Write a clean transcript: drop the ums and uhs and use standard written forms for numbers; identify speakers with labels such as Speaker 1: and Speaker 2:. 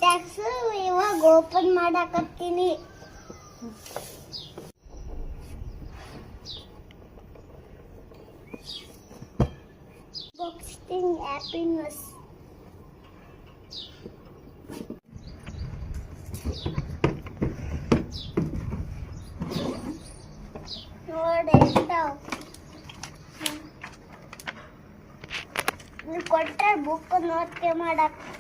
Speaker 1: Tax ಇವಾಗ open ಮಾಡಾಕತ್ತೀನಿ. Boxing happiness. ನೋಡಿ ಎಷ್ಟಾವ ನೀವು ಕೊಟ್ಟರೆ ಬುಕ್ ನೋಡ್ಕೆ ಮಾಡಕ್ಕೆ.